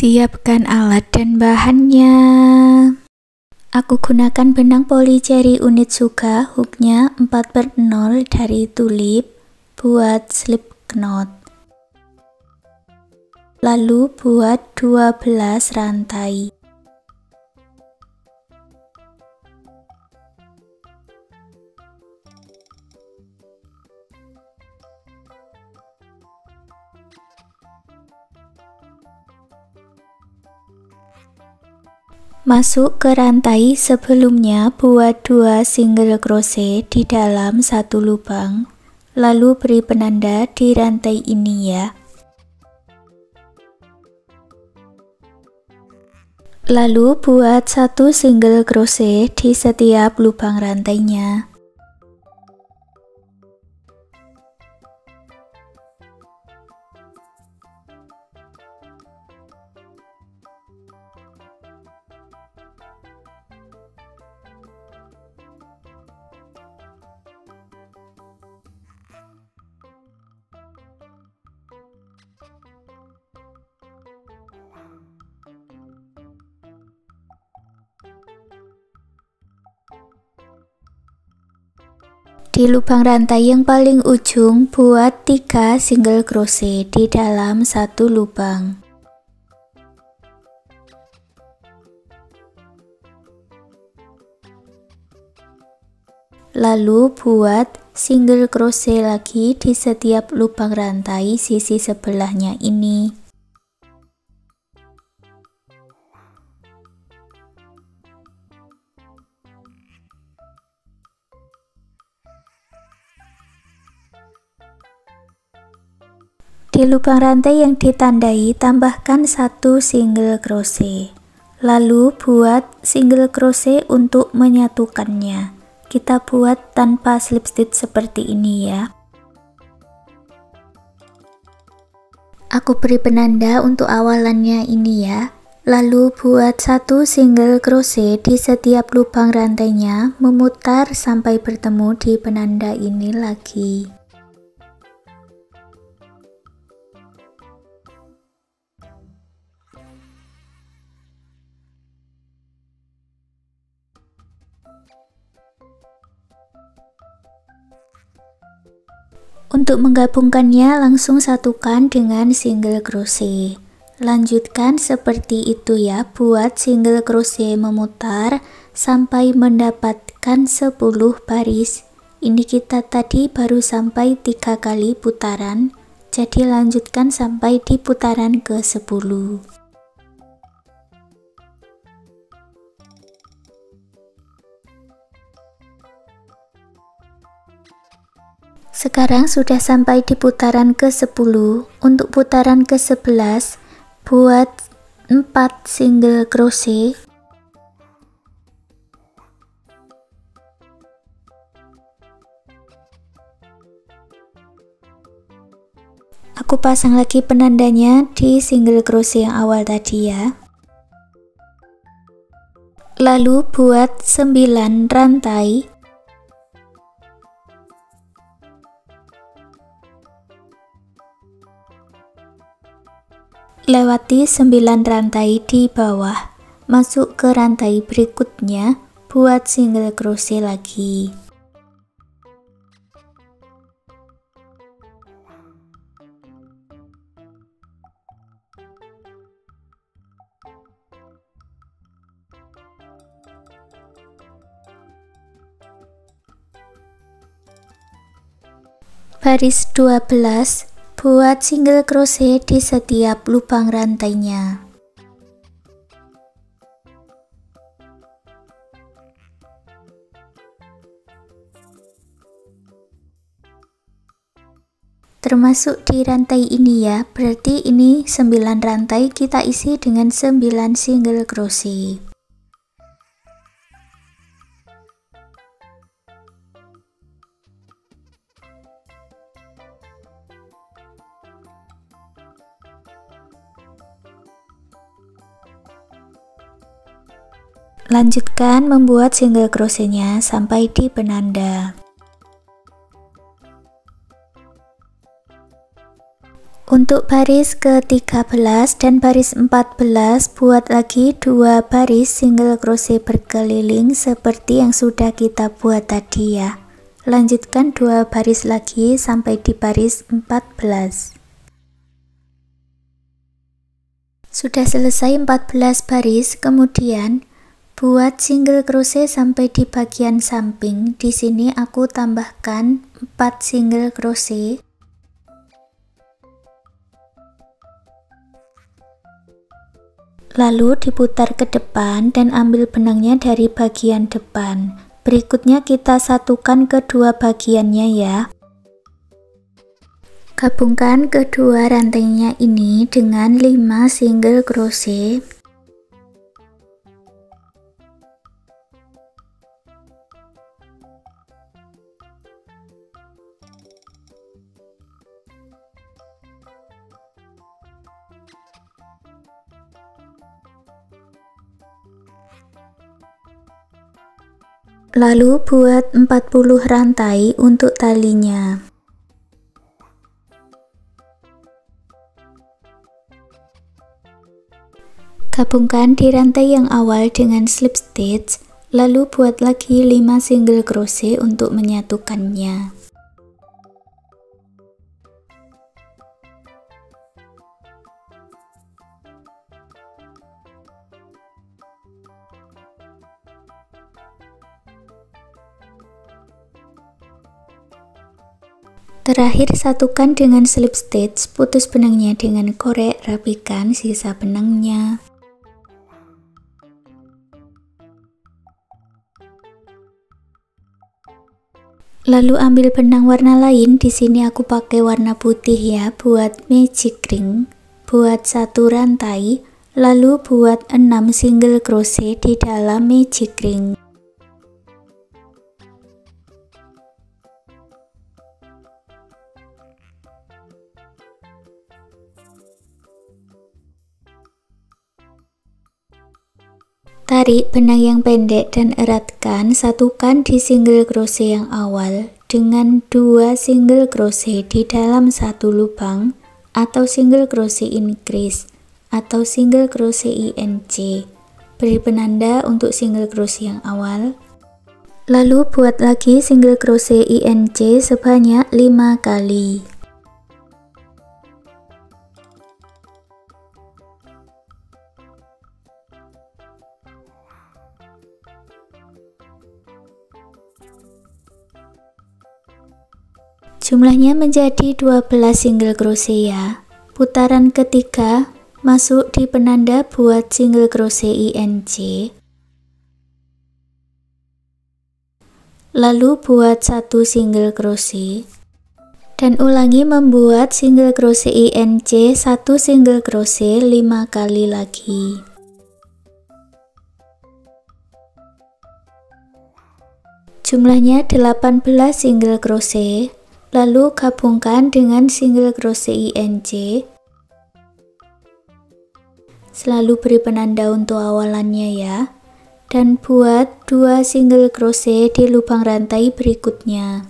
Siapkan alat dan bahannya. Aku gunakan benang polycherry unit Suga, hooknya 4/0 dari Tulip buat slip knot. Lalu buat 12 rantai. Masuk ke rantai sebelumnya, buat 2 single crochet di dalam satu lubang, lalu beri penanda di rantai ini ya. Lalu buat 1 single crochet di setiap lubang rantainya. Di lubang rantai yang paling ujung, buat 3 single crochet di dalam satu lubang. Lalu buat single crochet lagi di setiap lubang rantai sisi sebelahnya ini. Di lubang rantai yang ditandai, tambahkan 1 single crochet. Lalu buat single crochet untuk menyatukannya. Kita buat tanpa slip stitch seperti ini ya. Aku beri penanda untuk awalannya ini ya. Lalu buat 1 single crochet di setiap lubang rantainya, memutar sampai bertemu di penanda ini lagi. Untuk menggabungkannya, langsung satukan dengan single crochet. Lanjutkan seperti itu ya, buat single crochet memutar sampai mendapatkan 10 baris. Ini kita tadi baru sampai 3 kali putaran, jadi lanjutkan sampai di putaran ke-10. Sekarang sudah sampai di putaran ke-10. Untuk putaran ke-11, buat 4 single crochet. Aku pasang lagi penandanya di single crochet yang awal tadi ya. Lalu buat 9 rantai. Lewati 9 rantai di bawah, masuk ke rantai berikutnya, buat single crochet lagi. Baris 12, buat single crochet di setiap lubang rantainya. Termasuk di rantai ini ya, berarti ini 9 rantai, kita isi dengan 9 single crochet. Lanjutkan membuat single crochetnya sampai di penanda. Untuk baris ke-13 dan baris 14, buat lagi 2 baris single crochet berkeliling seperti yang sudah kita buat tadi ya. Lanjutkan 2 baris lagi sampai di baris 14. Sudah selesai 14 baris, kemudian buat single crochet sampai di bagian samping. Di sini aku tambahkan 4 single crochet. Lalu diputar ke depan dan ambil benangnya dari bagian depan. Berikutnya kita satukan kedua bagiannya ya. Gabungkan kedua rantainya ini dengan 5 single crochet. Lalu buat 40 rantai untuk talinya. Gabungkan di rantai yang awal dengan slip stitch, lalu buat lagi 5 single crochet untuk menyatukannya. Terakhir satukan dengan slip stitch, putus benangnya dengan korek, rapikan sisa benangnya. Lalu ambil benang warna lain, di sini aku pakai warna putih ya, buat magic ring. Buat 1 rantai, lalu buat 6 single crochet di dalam magic ring. Tarik benang yang pendek dan eratkan, satukan di single crochet yang awal dengan 2 single crochet di dalam 1 lubang atau single crochet increase atau single crochet INC. Beri penanda untuk single crochet yang awal. Lalu buat lagi single crochet INC sebanyak 5 kali. Jumlahnya menjadi 12 single crochet ya. Putaran ketiga masuk di penanda buat single crochet INC. Lalu buat 1 single crochet. Dan ulangi membuat single crochet INC 1 single crochet 5 kali lagi. Jumlahnya 18 single crochet. Lalu gabungkan dengan single crochet INC. Selalu beri penanda untuk awalannya ya. Dan buat 2 single crochet di lubang rantai berikutnya.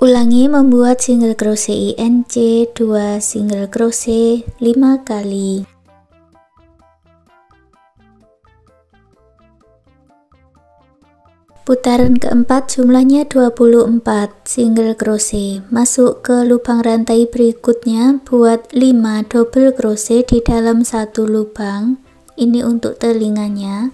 Ulangi membuat single crochet INC 2 single crochet 5 kali. Putaran keempat jumlahnya 24 single crochet. Masuk ke lubang rantai berikutnya, buat 5 double crochet di dalam 1 lubang. Ini untuk telinganya.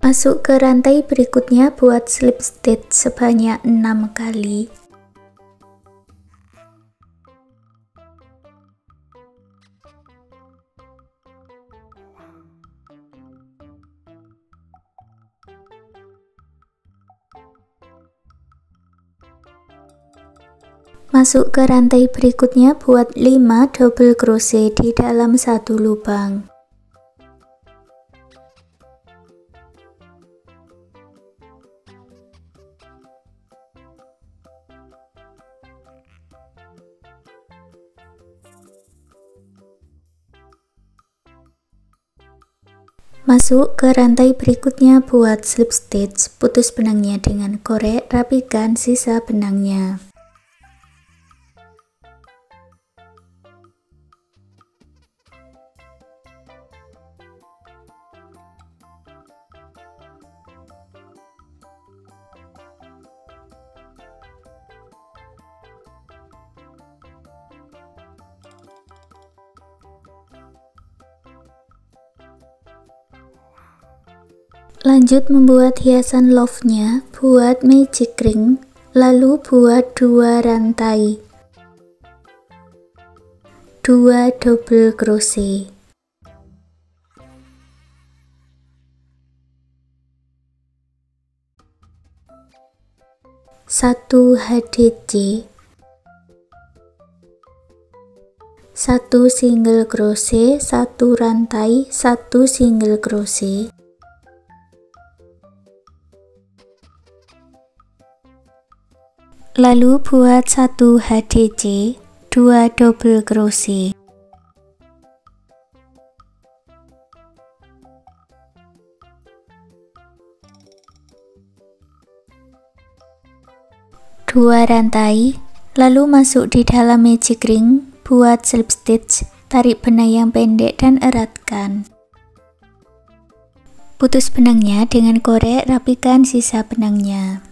Masuk ke rantai berikutnya, buat slip stitch sebanyak 6 kali. Masuk ke rantai berikutnya, buat 5 double crochet di dalam 1 lubang. Masuk ke rantai berikutnya buat slip stitch, putus benangnya dengan korek, rapikan sisa benangnya. Lanjut membuat hiasan love-nya, buat magic ring, lalu buat 2 rantai, 2 double crochet, 1 HDC, 1 single crochet, 1 rantai, 1 single crochet, lalu buat 1 HDC, 2 double crochet, dua rantai, lalu masuk di dalam magic ring, buat slip stitch, tarik benang yang pendek dan eratkan. Putus benangnya dengan korek, rapikan sisa benangnya.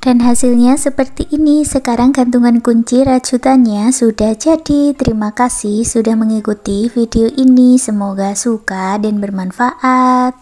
Dan hasilnya seperti ini. Sekarang gantungan kunci rajutannya sudah jadi. Terima kasih sudah mengikuti video ini. Semoga suka dan bermanfaat.